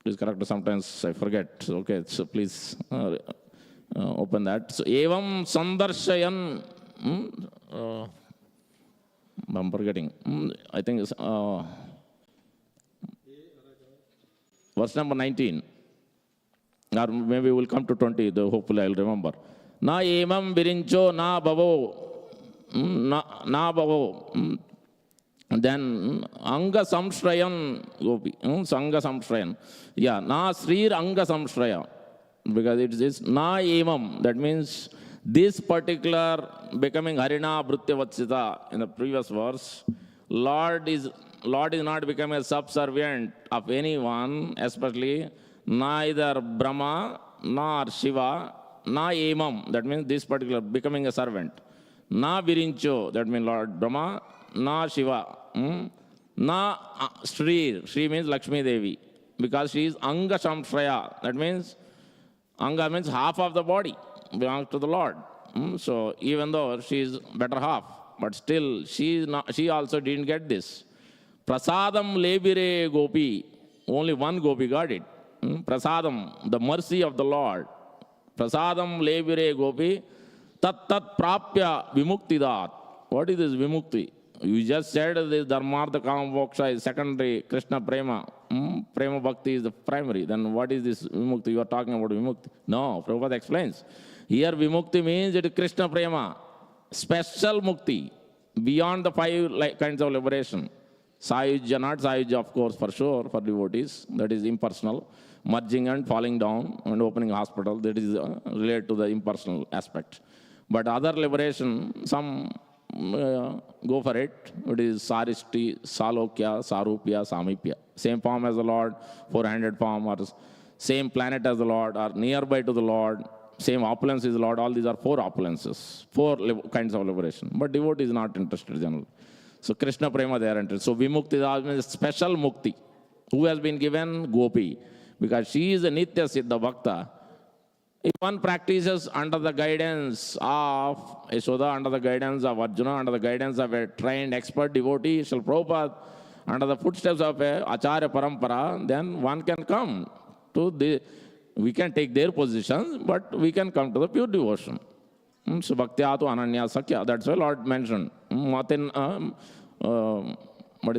please correct, sometimes I forget. Okay, so please open that. So, Evam Sandarshayan, I'm forgetting. I think it's verse number 19. Or maybe we'll come to 20, hopefully I'll remember. Na emam virincho na bhavo, na bhavo. Then anga samshrayan gopi, sanga samshrayan. Yeah, na srir anga samshraya. Because it is na emam, that means this particular becoming Harina Bhrutya Vatsita in the previous verse, Lord is not becoming a subservient of anyone, especially neither Brahma nor Shiva, na emam, that means this particular becoming a servant. Na virincho, that means Lord Brahma, na Shiva, na Shri, Shri means Lakshmi Devi, because she is Anga Samshraya, that means Anga means half of the body belongs to the Lord. So even though she is better half, but still she also didn't get this. Prasadam lebire gopi, only one gopi got it. Prasadam, the mercy of the Lord. Prasadam lebire gopi, tat prapya vimuktidat. What is this vimukti? You just said this dharmartha kama moksha is secondary, Krishna prema. Prema bhakti is the primary. Then what is this vimukti? You are talking about vimukti. No, Prabhupada explains. Here vimukti means it is Krishna prema. Special mukti, beyond the 5 kinds of liberation. Sayujya, not Sayujya, of course, for sure, for devotees. That is impersonal. Merging and falling down and opening a hospital, that is related to the impersonal aspect. But other liberation, some go for it. It is Sarishti, Salokya, Sarupya, Samipya. Same form as the Lord, 400 form, or same planet as the Lord, or nearby to the Lord, same opulence is the Lord. All these are 4 opulences, 4 kinds of liberation. But devotee is not interested generally. So Krishna Prema they are interested. So Vimukti means special mukti. Who has been given? Gopi. Because she is a Nitya Siddha Bhakta. If one practices under the guidance of Yashoda, under the guidance of Arjuna, under the guidance of a trained expert devotee, Srila Prabhupada, under the footsteps of a Acharya Parampara, then one can come to we can take their positions, but we can come to the pure devotion. So Bhaktyatu Ananya Sakya, that's why Lord mentioned. What is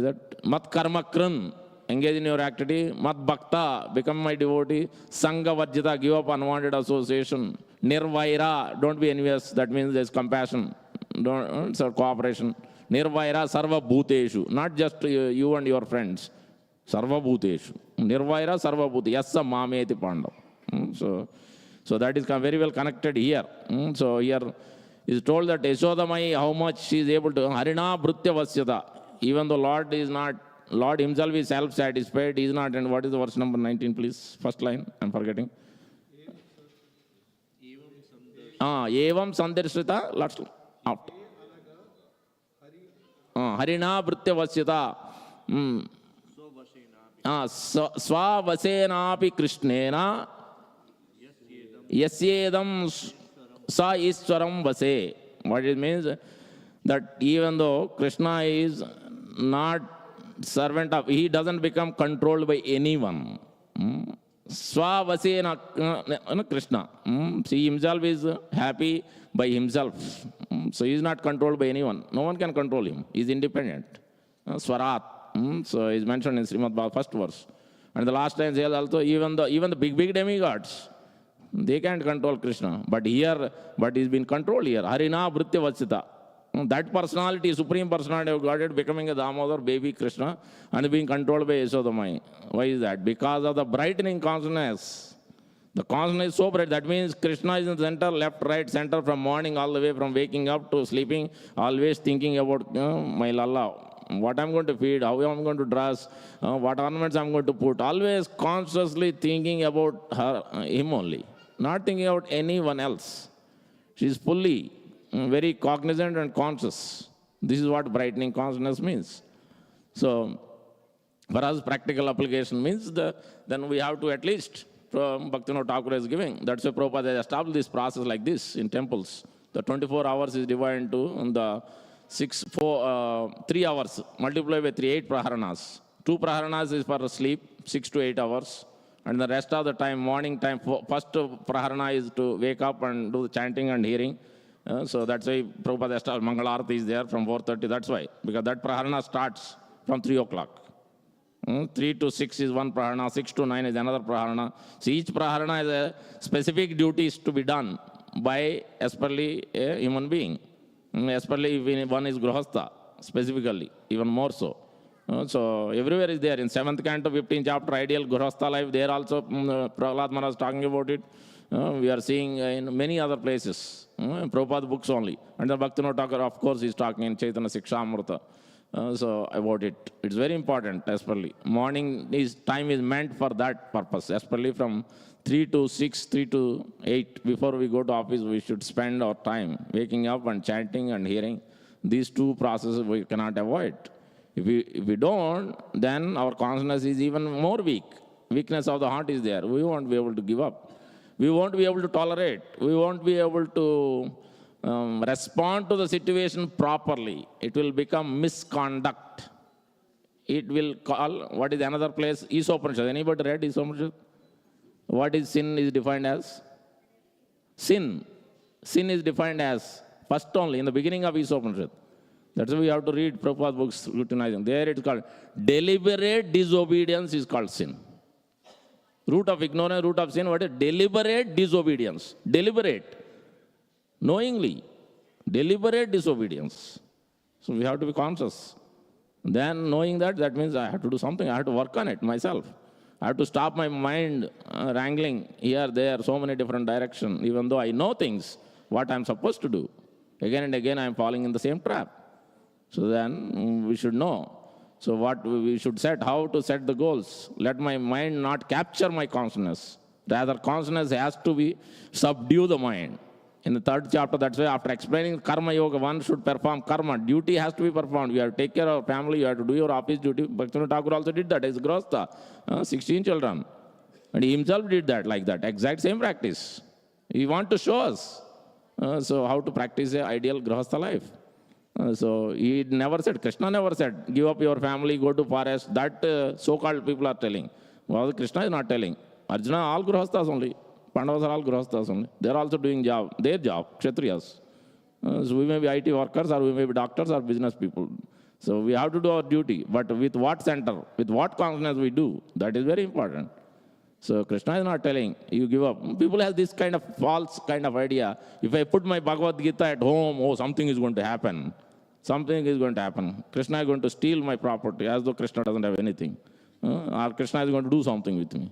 that? Mat Karma Kran. engage in your activity. Mad bhakta, become my devotee. Sangha varjita, give up unwanted association. Nirvaira, don't be envious, that means there's compassion. Don't, so cooperation. Nirvaira sarva bhuteshu, not just you and your friends. Sarva bhuteshu. Nirvaira sarva bhuteshu. Yassa mameti pandav. So that is very well connected here. So here is told that Yashodamai, how much she is able to, Harina Bhrutya Vasyata. Even though Lord is not, Lord himself is self-satisfied, he is not. And what is the verse number 19, please? First line, I'm forgetting. Evam Sandarshrita, last after. Harina Bhrutya Vasyata. Swavasenapi Krishnena Yasyedam Sa Iswaram Vase. What it means? That even though Krishna is not servant of, he doesn't become controlled by anyone. Swavasena Krishna. He himself is happy by himself. So he is not controlled by anyone. No one can control him. He is independent. Swarat. So is mentioned in Srimad Bhagavatam, first verse. And the last time says also, even the big demigods, they can't control Krishna. But here, he's been controlled here. Harina Bhrutya Vasyata. That personality, supreme personality of Godhead, becoming a Damodhar, baby Krishna, and being controlled by Yashodamai. Why is that? Because of the brightening consciousness. The consciousness is so bright. That means Krishna is in the center, left, right, center, from morning all the way, from waking up to sleeping, always thinking about my Lalla. What I'm going to feed, how I'm going to dress, what ornaments I'm going to put. Always consciously thinking about him only. Not thinking about anyone else. She's fully very cognizant and conscious. This is what brightening consciousness means. So, for us, practical application means then we have to at least, Bhaktivinoda Thakur is giving. That's why Prabhupada has established this process like this in temples. The 24 hours is divided into the 3 hours, multiplied by 3, 8 praharanas. 2 praharanas is for sleep, 6 to 8 hours. And the rest of the time, morning time, first praharana is to wake up and do the chanting and hearing. So that's why Prabhupada established Mangalarati is there from 4:30. That's why, because that praharana starts from 3 o'clock. 3 to 6 is one praharana, 6 to 9 is another praharana. So each praharana has a specific duties to be done by especially a human being. Especially if one is Grihastha, specifically, even more so. So everywhere is there. In 7th canto, 15th chapter, ideal Grihastha life, there also Prahlad Maharaj is talking about it. We are seeing in many other places, Prabhupada books only. And the Bhaktivinoda Thakur, of course, is talking in Chaitanya Sikshamrita. So about it. It's very important, especially. Morning time is meant for that purpose, especially from 3 to 6, 3 to 8. Before we go to office, we should spend our time waking up and chanting and hearing. These two processes we cannot avoid. If we don't, then our consciousness is even more weak. Weakness of the heart is there. We won't be able to give up. We won't be able to tolerate. We won't be able to respond to the situation properly. It will become misconduct. It will call, what is another place? Isopanishad. Anybody read Isopanishad? What is sin is defined as? Sin. Sin is defined as, first only, in the beginning of Isopanishad. That's why we have to read Prabhupada books routinizing. There it's called deliberate disobedience is called sin. Root of ignorance, root of sin, what is deliberate disobedience? Deliberate. Knowingly. Deliberate disobedience. So we have to be conscious. Then knowing that means I have to do something. I have to work on it myself. I have to stop my mind wrangling here, there, so many different directions. Even though I know things, what I'm supposed to do. Again and again I'm falling in the same trap. So then we should know. So what we should set, how to set the goals. Let my mind not capture my consciousness. Rather, consciousness has to be subdue the mind. In the 3rd chapter, that's why after explaining karma yoga, one should perform karma. Duty has to be performed. You have to take care of family, you have to do your office duty. Bhaktivinoda Thakur also did that as Grihastha, 16 children. And he himself did that like that, exact same practice. He wants to show us so how to practice an ideal Grihastha life. So he never said, Krishna never said, give up your family, go to forest. That so-called people are telling. Well, Krishna is not telling. Arjuna, all Grihasthas only. Pandavas are all Grihasthas only. They are also doing their job, Kshatriyas. So we may be IT workers, or we may be doctors, or business people. So we have to do our duty, but with what center, with what consciousness we do, that is very important. So Krishna is not telling you give up. People have this kind of false kind of idea. If I put my Bhagavad Gita at home, oh, something is going to happen. Something is going to happen. Krishna is going to steal my property, as though Krishna doesn't have anything. Or Krishna is going to do something with me.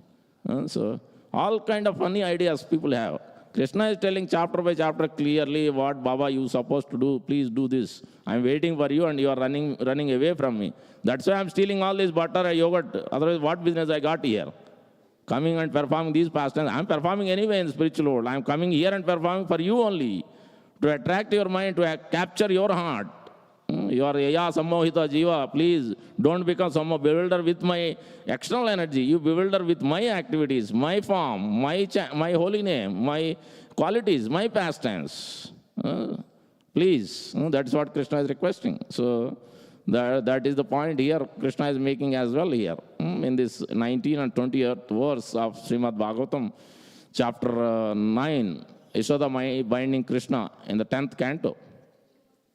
So all kind of funny ideas people have. Krishna is telling chapter by chapter clearly what Baba you supposed to do. Please do this. I'm waiting for you and you are running away from me. That's why I'm stealing all this butter and yogurt. Otherwise, what business I got here? Coming and performing these pastimes. I'm performing anyway in spiritual world. I'm coming here and performing for you only. To attract your mind, to capture your heart. You are yaya sammohita jiva. Please don't become bewildered with my external energy. You bewilder with my activities, my form, my holy name, my qualities, my pastimes. Please. That's what Krishna is requesting. So that is the point here Krishna is making as well here. In this 19 and 20th verse of Srimad Bhagavatam, chapter 9, Yashoda binding Krishna in the 10th canto.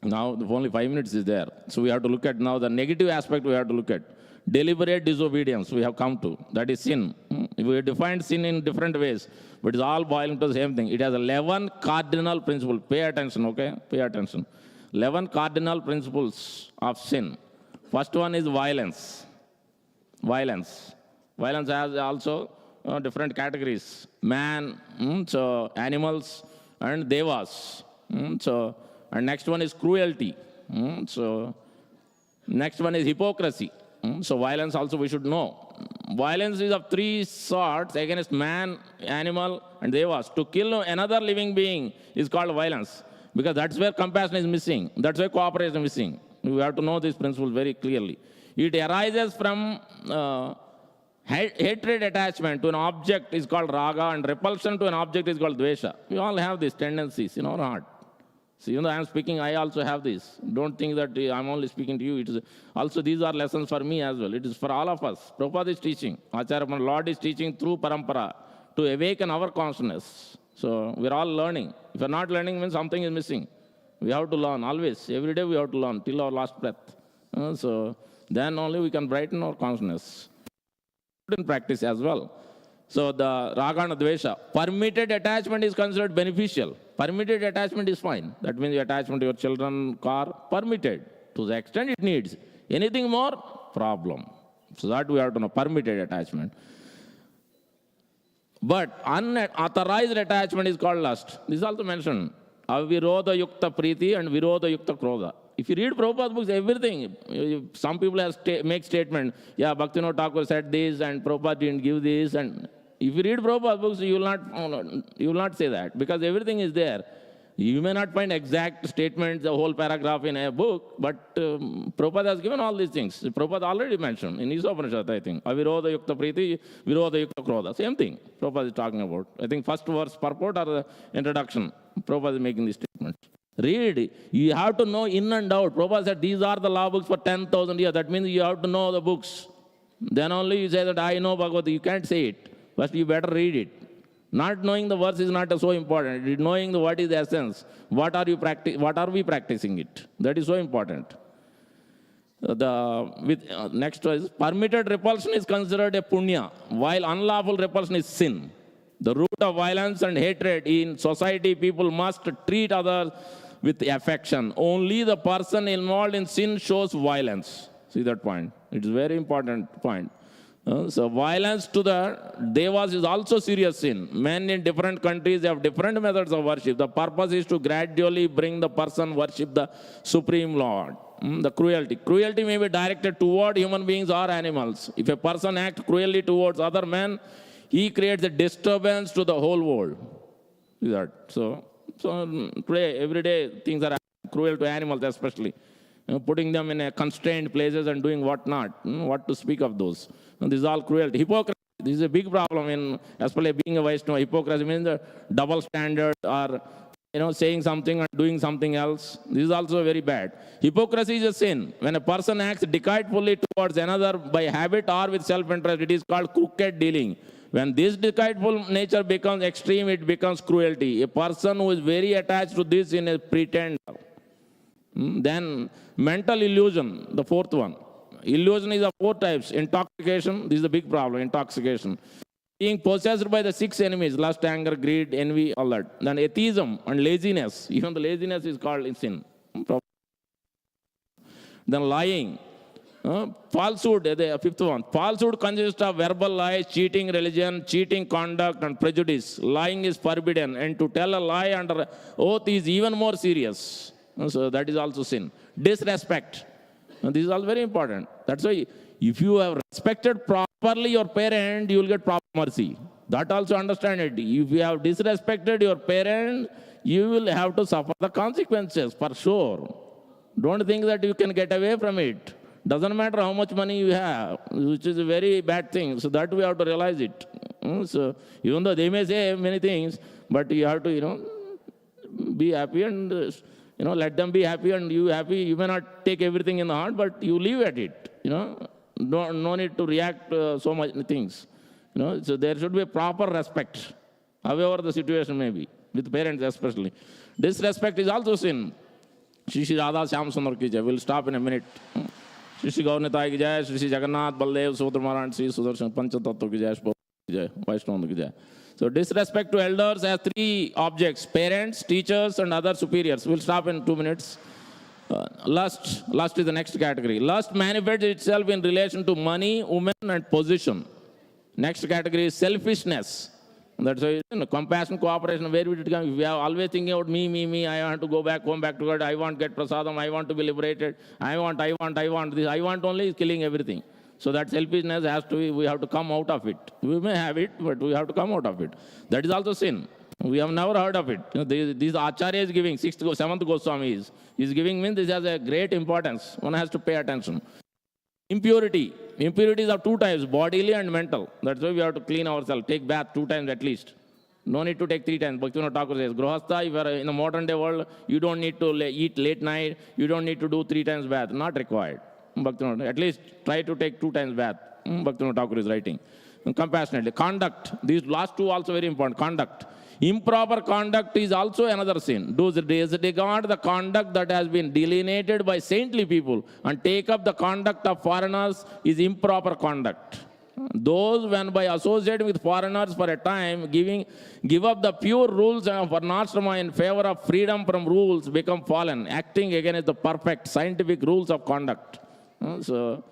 Now, only 5 minutes is there. So we have to look at now the negative aspect we have to look at. Deliberate disobedience we have come to. That is sin. We have defined sin in different ways, but it's all boiling to the same thing. It has 11 cardinal principles. Pay attention, okay? Pay attention. 11 cardinal principles of sin. First one is violence. Violence. Violence has also different categories. Man, so animals, and devas. And next one is cruelty. So next one is hypocrisy. So violence also we should know. Violence is of 3 sorts against man, animal, and devas. To kill another living being is called violence, because that's where compassion is missing. That's where cooperation is missing. We have to know this principle very clearly. It arises from hatred attachment to an object is called raga, and repulsion to an object is called dvesha. We all have these tendencies in our heart. So, I am speaking, I also have this. Don't think that I'm only speaking to you. It is also, these are lessons for me as well. It is for all of us. Prabhupada is teaching. Acharya Lord is teaching through parampara to awaken our consciousness. So, we're all learning. If you're not learning, means something is missing. We have to learn always. Every day we have to learn till our last breath. So, then only we can brighten our consciousness. In practice as well. So the raga and dvesha, permitted attachment is considered beneficial. Permitted attachment is fine. That means the attachment to your children, car, permitted to the extent it needs. Anything more, problem. So that we have to know, permitted attachment. But unauthorized attachment is called lust. This is also mentioned. Avirodha yukta priti and virodha yukta krodha. If you read Prabhupada's books, everything, some people have make statement, yeah, Bhaktivinoda Thakur said this and Prabhupada didn't give this. And if you read Prabhupada's books, you will not say that, because everything is there. You may not find exact statements, the whole paragraph in a book, but Prabhupada has given all these things. Prabhupada already mentioned in his Upanishad, I think. Avirodha yukta priti, virodha yukta krodha. Same thing Prabhupada is talking about. I think first verse purport or the introduction, Prabhupada is making these statements. Read. You have to know in and out. Prabhupada said these are the law books for 10,000 years. That means you have to know the books. Then only you say that I know Bhagavad. You can't say it. First you better read it. Not knowing the verse is not so important. Knowing what is the essence. What are we practicing it? That is so important. Next is permitted repulsion is considered a punya, while unlawful repulsion is sin. The root of violence and hatred in society, people must treat others with affection. Only the person involved in sin shows violence. See that point? It is a very important point. So violence to the devas is also serious sin. Men in different countries have different methods of worship. The purpose is to gradually bring the person worship the Supreme Lord. The cruelty. Cruelty may be directed toward human beings or animals. If a person acts cruelly towards other men, he creates a disturbance to the whole world. See that? So today, every day, things are cruel to animals especially. Putting them in constrained places and doing what not. What to speak of those. This is all cruelty. Hypocrisy. This is a big problem especially being a Vaishnava. Hypocrisy means a double standard or saying something and doing something else. This is also very bad. Hypocrisy is a sin. When a person acts deceitfully towards another by habit or with self-interest, it is called crooked dealing. When this deceitful nature becomes extreme, it becomes cruelty. A person who is very attached to this is a pretender. Then mental illusion, the fourth one. Illusion is of four types. Intoxication, this is the big problem, intoxication. Being possessed by the six enemies, lust, anger, greed, envy, all that. Then atheism and laziness. Even the laziness is called sin. Then lying. Falsehood, the fifth one. Falsehood consists of verbal lies, cheating religion, cheating conduct, and prejudice. Lying is forbidden, and to tell a lie under oath is even more serious. So that is also sin. Disrespect. And this is all very important. That's why if you have respected properly your parent, you will get proper mercy. That also understand it. If you have disrespected your parent, you will have to suffer the consequences for sure. Don't think that you can get away from it. Doesn't matter how much money you have, which is a very bad thing. So that we have to realize it. So even though they may say many things, but you have to, be happy and, let them be happy and you happy. You may not take everything in the heart, but you live at it. No need to react so much things. So there should be a proper respect, however the situation may be, with parents especially. Disrespect is also sin. Shri Shri Radha Shyam Sundar ki jai. We'll stop in a minute. Shri Shri Gaurnitai ki jai, Shri Shri Jagannath, Baldev, Subhadra Maharaj, Shri Sudarshan, Panchatattva ki jai, Shri ki jai, Vaishnava ki jai. So disrespect to elders has three objects: parents, teachers, and other superiors. We'll stop in 2 minutes. Lust is the next category. Lust manifests itself in relation to money, women, and position. Next category is selfishness. That's why compassion, cooperation, where would it come? If we are always thinking about me, I want to go back home, back to God, I want to get prasadam, I want to be liberated, I want. This I want only is killing everything. So that selfishness has to be, we have to come out of it. We may have it, but we have to come out of it. That is also sin. We have never heard of it. This Acharya is giving, 7th Goswami is giving, means this has a great importance. One has to pay attention. Impurity. Impurities of two types, bodily and mental. That's why we have to clean ourselves. Take bath 2 times at least. No need to take 3 times. Bhaktivinoda Thakur says, Grihastha, if you are in the modern day world, you don't need to eat late night. You don't need to do 3 times bath. Not required. Bhaktivinoda, at least try to take 2 times bath. Bhaktivinoda Thakur is writing. Compassionately. Conduct. These last two also very important. Conduct. Improper conduct is also another sin. Do disregard the conduct that has been delineated by saintly people and take up the conduct of foreigners is improper conduct. Those when by associating with foreigners for a time, give up the pure rules of varnashrama in favor of freedom from rules, become fallen, acting against the perfect scientific rules of conduct. So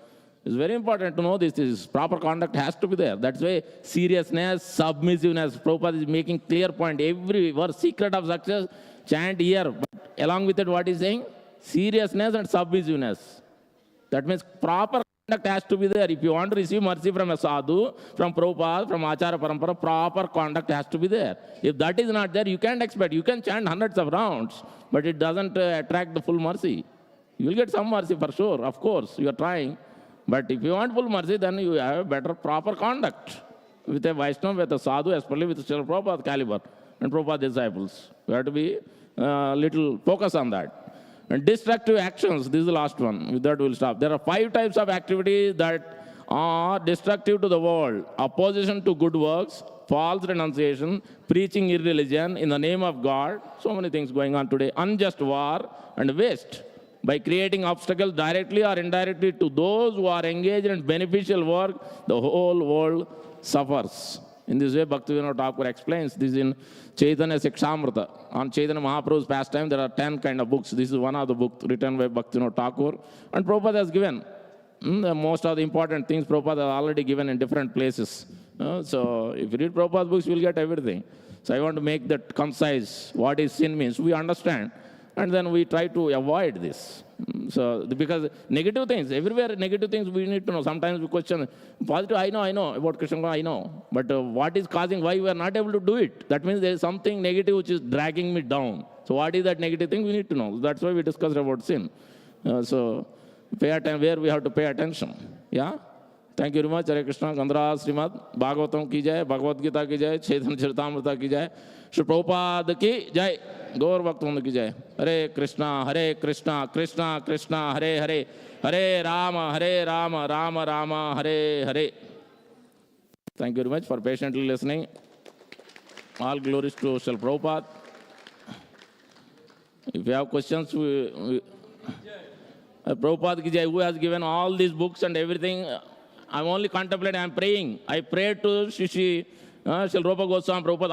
it's very important to know this. This proper conduct has to be there. That's why seriousness, submissiveness, Prabhupada is making clear point. Every word, secret of success, chant here. But along with it, what is saying? Seriousness and submissiveness. That means proper conduct has to be there. If you want to receive mercy from a sadhu, from Prabhupada, from Acharya Parampara, proper conduct has to be there. If that is not there, you can't expect. You can chant hundreds of rounds, but it doesn't attract the full mercy. You will get some mercy for sure, of course. You are trying. But if you want full mercy, then you have better proper conduct with a Vaishnava, with a sadhu, especially with Srila Prabhupada caliber and Prabhupada disciples. We have to be little focus on that. And destructive actions, this is the last one. With that, we'll stop. There are 5 types of activities that are destructive to the world: opposition to good works, false renunciation, preaching irreligion in the name of God. So many things going on today. Unjust war and waste. By creating obstacles directly or indirectly to those who are engaged in beneficial work, the whole world suffers. In this way, Bhaktivinoda Thakur explains this in Chaitanya Sikshamrita. On Chaitanya Mahaprabhu's pastime, there are 10 kind of books. This is one of the books written by Bhaktivinoda Thakur. And Prabhupada has given most of the important things. Prabhupada has already given in different places. So if you read Prabhupada's books, you will get everything. So I want to make that concise. What is sin means, we understand. And then we try to avoid this. So, because negative things, everywhere negative things we need to know. Sometimes we question, positive, I know, about Krishna, I know. But what is causing, why we are not able to do it? That means there is something negative which is dragging me down. So what is that negative thing? We need to know. That's why we discussed about sin. So, pay attention, where we have to pay attention. Yeah? Thank you very much. Hare Krishna, Gandhara, Srimad, Bhagavatam ki jai, Bhagavad Gita ki jai, Chaitanya Charitamrita ki jai, Shri Prabhupada ki jai, Gaur Bhaktivinoda ki jai. Hare Krishna, Krishna Krishna, Hare Hare, Hare Rama, Rama Rama, Hare Hare. Thank you very much for patiently listening. All glories to Srila Prabhupada. If you have questions, Prabhupada ki jai, who has given all these books and everything. I'm only contemplating, I'm praying. I prayed to Sri Rupa Goswami Prabhupada.